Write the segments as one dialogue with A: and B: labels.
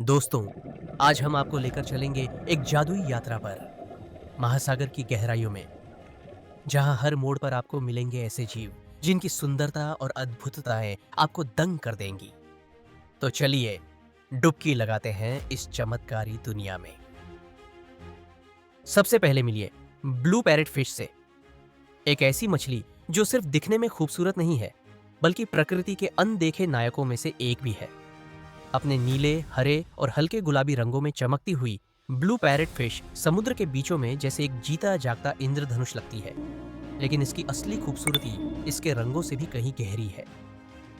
A: दोस्तों, आज हम आपको लेकर चलेंगे एक जादुई यात्रा पर, महासागर की गहराइयों में, जहां हर मोड़ पर आपको मिलेंगे ऐसे जीव जिनकी सुंदरता और अद्भुतताएं आपको दंग कर देंगी। तो चलिए डुबकी लगाते हैं इस चमत्कारी दुनिया में। सबसे पहले मिलिए ब्लू पैरेट फिश से, एक ऐसी मछली जो सिर्फ दिखने में खूबसूरत नहीं है, बल्कि प्रकृति के अनदेखे नायकों में से एक भी है। अपने नीले, हरे और हल्के गुलाबी रंगों में चमकती हुई ब्लू पैरेट फिश समुद्र के बीचों में जैसे एक जीता जागता इंद्रधनुष लगती है। लेकिन इसकी असली खूबसूरती इसके रंगों से भी कहीं गहरी है।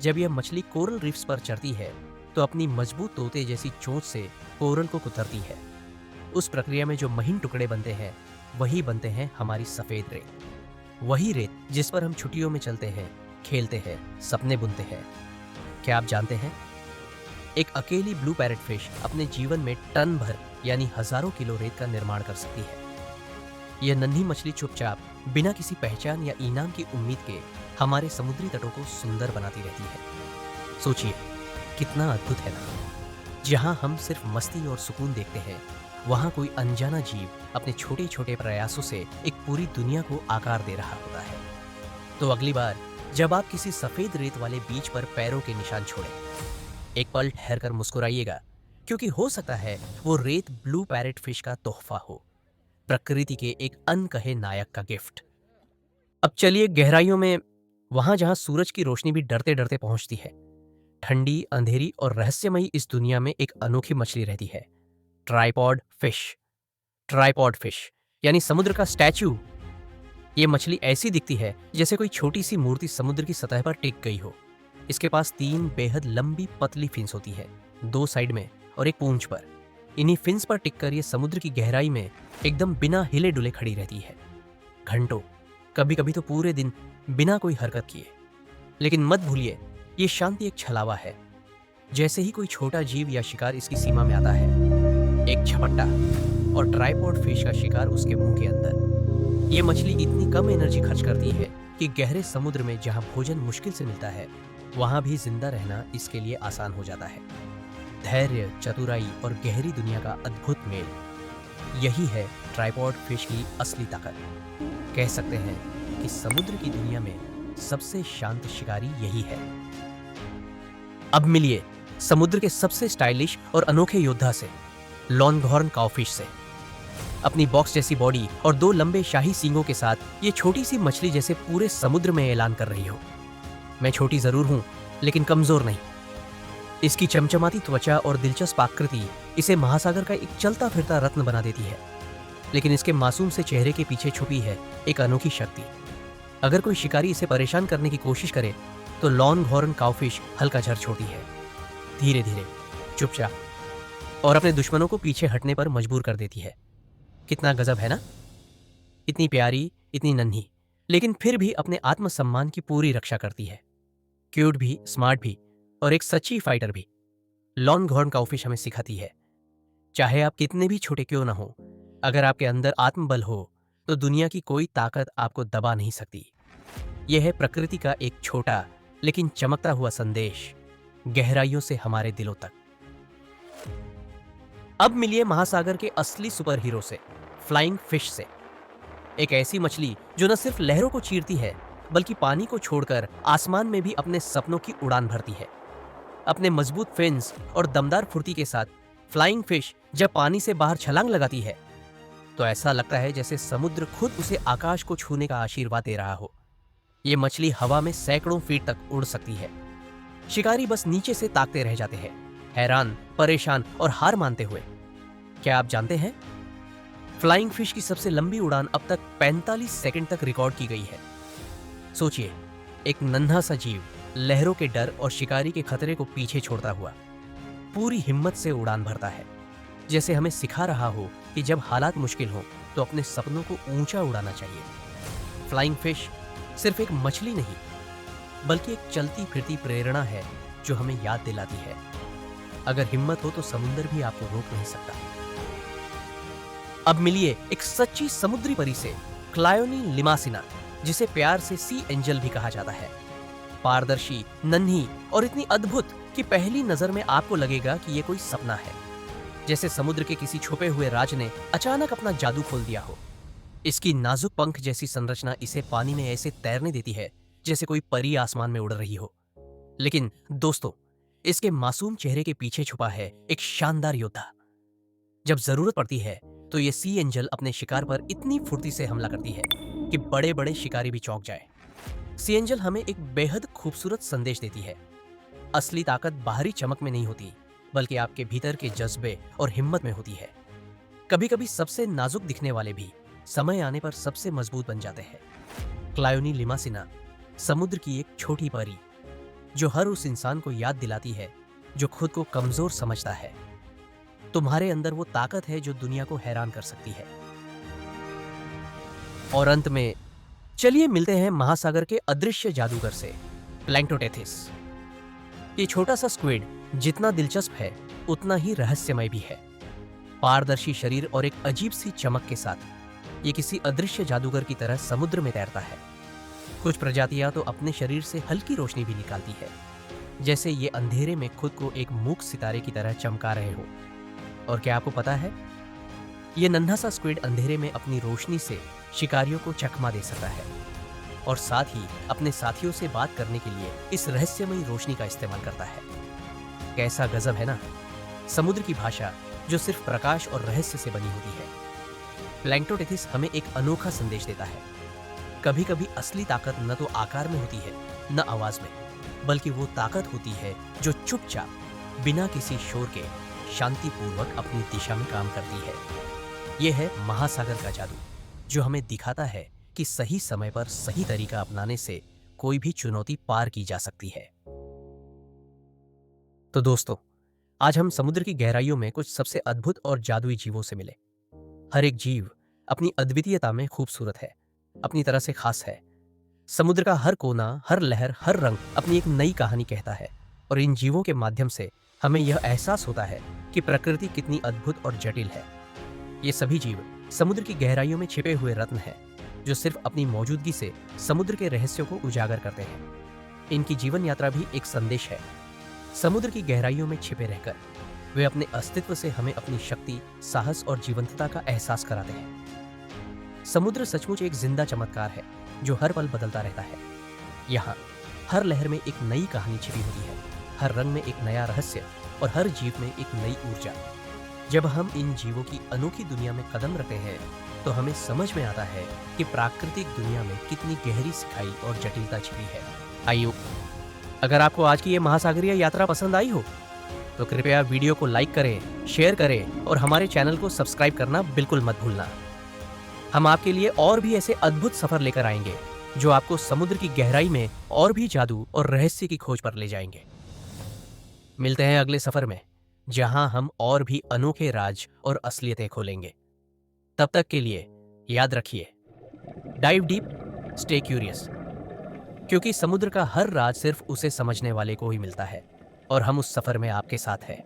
A: जब यह मछली कोरल रीफ्स पर चढ़ती है तो अपनी मजबूत तोते जैसी चोंच से कोरल को कुतरती है। उस प्रक्रिया में जो महीन टुकड़े बनते हैं वही बनते हैं हमारी सफेद रेत। वही रेत जिस पर हम छुट्टियों में चलते हैं, खेलते हैं, सपने बुनते हैं। क्या आप जानते हैं, एक अकेली ब्लू पैरेट फिश अपने जीवन में टन भर यानी हजारों किलो रेत का निर्माण कर सकती है। यह नन्ही मछली चुपचाप बिना किसी पहचान या इनाम की उम्मीद के हमारे समुद्री तटों को सुंदर बनाती रहती है। सोचिए, कितना अद्भुत है ना। जहां हम सिर्फ मस्ती और सुकून देखते हैं, वहां कोई अनजाना जीव अपने छोटे छोटे प्रयासों से एक पूरी दुनिया को आकार दे रहा होता है। तो अगली बार जब आप किसी सफेद रेत वाले बीच पर पैरों के निशान छोड़ें, एक पल ठहर कर मुस्कुराइएगा, क्योंकि हो सकता है वो रेत ब्लू पैरेट फिश का तोहफा हो, प्रकृति के एक अनकहे नायक का गिफ्ट। अब चलिए गहराइयों में, वहां जहां सूरज की रोशनी भी डरते डरते पहुंचती है। ठंडी, अंधेरी और रहस्यमयी इस दुनिया में एक अनोखी मछली रहती है, ट्राइपॉड फिश। ट्राइपॉड फिश यानी समुद्र का स्टैच्यू। ये मछली ऐसी दिखती है जैसे कोई छोटी सी मूर्ति समुद्र की सतह पर टिक गई हो। इसके पास 3 बेहद लंबी पतली फिन्स होती है, 2 साइड में और एक पूंछ पर। इन्हीं फिन्स पर टिककर ये समुद्र की गहराई में एकदम बिना हिले डुले खड़ी रहती है, घंटों, कभी कभी तो पूरे दिन बिना कोई हरकत किए। लेकिन मत भूलिए, ये शांति एक छलावा है। जैसे ही कोई छोटा जीव या शिकार इसकी सीमा में आता है, एक झपट्टा और ट्राइपॉड फिश का शिकार उसके मुंह के अंदर। ये मछली इतनी कम एनर्जी खर्च करती है कि गहरे समुद्र में जहां भोजन मुश्किल से मिलता है, वहां भी जिंदा रहना इसके लिए आसान हो जाता है। धैर्य, चतुराई और गहरी दुनिया का अद्भुत मेल, यही है ट्राइपॉड फिश की असली ताकत। कह सकते हैं कि समुद्र की दुनिया में सबसे शांत शिकारी यही है। अब मिलिए समुद्र के सबसे स्टाइलिश और अनोखे योद्धा से, लॉन्गहॉर्न काउफिश से। अपनी बॉक्स जैसी बॉडी और 2 लंबे शाही सींगों के साथ ये छोटी सी मछली जैसे पूरे समुद्र में ऐलान कर रही हो, मैं छोटी जरूर हूं लेकिन कमजोर नहीं। इसकी चमचमाती त्वचा और दिलचस्प आकृति इसे महासागर का एक चलता फिरता रत्न बना देती है। लेकिन इसके मासूम से चेहरे के पीछे छुपी है एक अनोखी शक्ति। अगर कोई शिकारी इसे परेशान करने की कोशिश करे तो लॉन्गहॉर्न काउफिश हल्का झर छोड़ती है, धीरे धीरे, चुपचाप, और अपने दुश्मनों को पीछे हटने पर मजबूर कर देती है। कितना गजब है ना। इतनी प्यारी, इतनी नन्ही, लेकिन फिर भी अपने आत्मसम्मान की पूरी रक्षा करती है। क्यूट भी, स्मार्ट भी और एक सच्ची फाइटर भी। लॉन्गहॉर्न काउफिश हमें सिखाती है, चाहे आप कितने भी छोटे क्यों ना हो, अगर आपके अंदर आत्मबल हो तो दुनिया की कोई ताकत आपको दबा नहीं सकती। यह है प्रकृति का एक छोटा लेकिन चमकता हुआ संदेश, गहराइयों से हमारे दिलों तक। अब मिलिए महासागर के असली सुपर हीरो से, फ्लाइंग फिश से। एक ऐसी मछली जो न सिर्फ लहरों को चीरती है, बल्कि पानी को छोड़कर आसमान में भी अपने सपनों की उड़ान भरती है। अपने मजबूत फिन्स और दमदार फुर्ती के साथ फ्लाइंग फिश जब पानी से बाहर छलांग लगाती है तो ऐसा लगता है जैसे समुद्र खुद उसे आकाश को छूने का आशीर्वाद दे रहा हो। ये मछली हवा में सैकड़ों फीट तक उड़ सकती है। शिकारी बस नीचे से ताकते रह जाते हैं, हैरान, परेशान और हार मानते हुए। क्या आप जानते हैं, फ्लाइंग फिश की सबसे लंबी उड़ान अब तक 45 सेकंड तक रिकॉर्ड की गई है। सोचिए, एक नन्हा सा जीव लहरों के डर और शिकारी के खतरे को पीछे छोड़ता हुआ पूरी हिम्मत से उड़ान भरता है, जैसे हमें सिखा रहा हो कि जब हालात मुश्किल हो तो अपने सपनों को ऊंचा उड़ाना चाहिए। फ्लाइंग फिश सिर्फ एक मछली नहीं, बल्कि एक चलती फिरती प्रेरणा है जो हमें याद दिलाती है, अगर हिम्मत हो तो समुद्र भी आपको रोक नहीं सकता। अब मिलिए एक सच्ची समुद्री परी से, क्लायोनी लिमासिना, जिसे प्यार से सी एंजल भी कहा जाता है। पारदर्शी, नन्ही और इतनी अद्भुत कि पहली नजर में आपको लगेगा कि ये कोई सपना है। जैसे समुद्र के किसी छुपे हुए राज ने अचानक अपना जादू खोल दिया हो। इसकी नाजुक पंख जैसी संरचना इसे पानी में ऐसे तैरने देती है जैसे कोई परी आसमान में उड़ रही हो। लेकिन दोस्तों, इसके मासूम चेहरे के पीछे छुपा है एक शानदार योद्धा। जब जरूरत पड़ती है तो ये सी एंजल अपने शिकार पर इतनी फुर्ती से हमला करती है कि बड़े बड़े शिकारी भी चौंक जाए। सी एंजल हमें एक बेहद खूबसूरत संदेश देती है। असली ताकत बाहरी चमक में नहीं होती, बल्कि आपके भीतर के जज्बे और हिम्मत में होती है। कभी कभी सबसे नाजुक दिखने वाले भी समय आने पर सबसे मजबूत बन जाते हैं। क्लायोनी लिमासिना समुद्र की एक छोटी परी, जो हर उस इंसान को याद दिलाती है जो खुद को कमजोर समझता है। तुम्हारे अंदर वो ताकत है जो दुनिया को हैरान कर सकती है। और अंत में चलिए मिलते हैं महासागर के अदृश्य जादूगर से, प्लैंक्टोटेथिस। ये छोटा सा स्क्विड जितना दिलचस्प है उतना ही रहस्यमय भी है। पारदर्शी शरीर और एक अजीब सी चमक के साथ ये किसी अदृश्य जादूगर की तरह समुद्र में तैरता है। कुछ प्रजातियां तो अपने शरीर से हल्की रोशनी भी निकालती है, जैसे ये अंधेरे में खुद को एक मूक सितारे की तरह चमका रहे हो। और क्या आपको पता है, ये नन्हा सा स्क्विड अंधेरे में अपनी रोशनी से शिकारियों को चकमा दे सकता है और साथ ही अपने साथियों से बात करने के लिए इस रहस्यमयी रोशनी का इस्तेमाल करता है। कैसा गजब है ना, समुद्र की भाषा जो सिर्फ प्रकाश और रहस्य से बनी होती है। प्लैंक्टोटेथिस हमें एक अनोखा संदेश देता है। कभी कभी असली ताकत न तो आकार में होती है न आवाज में, बल्कि वो ताकत होती है जो चुपचाप बिना किसी शोर के शांतिपूर्वक अपनी दिशा में काम करती है। यह है महासागर का जादू, जो हमें दिखाता है कि सही समय पर सही तरीका अपनाने से कोई भी चुनौती पार की जा सकती है। तो दोस्तों, आज हम समुद्र की गहराइयों में कुछ सबसे अद्भुत और जादुई जीवों से मिले। हर एक जीव अपनी अद्वितीयता में खूबसूरत है, अपनी तरह से खास है। समुद्र का हर कोना, हर लहर, हर रंग अपनी एक नई कहानी कहता है और इन जीवों के माध्यम से हमें यह एहसास होता है कि प्रकृति कितनी अद्भुत और जटिल है। ये सभी जीव समुद्र की गहराइयों में छिपे हुए रत्न हैं, जो सिर्फ अपनी मौजूदगी से समुद्र के रहस्यों को उजागर करते हैं। इनकी जीवन यात्रा भी एक संदेश है। समुद्र की गहराइयों में छिपे रहकर वे अपने अस्तित्व से हमें अपनी शक्ति, साहस और जीवंतता का एहसास कराते हैं। समुद्र सचमुच एक जिंदा चमत्कार है जो हर पल बदलता रहता है। यहाँ हर लहर में एक नई कहानी छिपी होती है, हर रंग में एक नया रहस्य और हर जीव में एक नई ऊर्जा। जब हम इन जीवों की अनोखी दुनिया में कदम रखते हैं तो हमें समझ में आता है कि प्राकृतिक दुनिया में कितनी गहरी सिखाई और जटिलता छिपी है। आइए, अगर आपको आज की ये महासागरीय यात्रा पसंद आई हो तो कृपया वीडियो को लाइक करें, शेयर करें और हमारे चैनल को सब्सक्राइब करना बिल्कुल मत भूलना। हम आपके लिए और भी ऐसे अद्भुत सफर लेकर आएंगे जो आपको समुद्र की गहराई में और भी जादू और रहस्य की खोज पर ले जाएंगे। मिलते हैं अगले सफर में, जहां हम और भी अनोखे राज और असलियतें खोलेंगे। तब तक के लिए याद रखिए, डाइव डीप, स्टे क्यूरियस, क्योंकि समुद्र का हर राज सिर्फ उसे समझने वाले को ही मिलता है और हम उस सफर में आपके साथ हैं।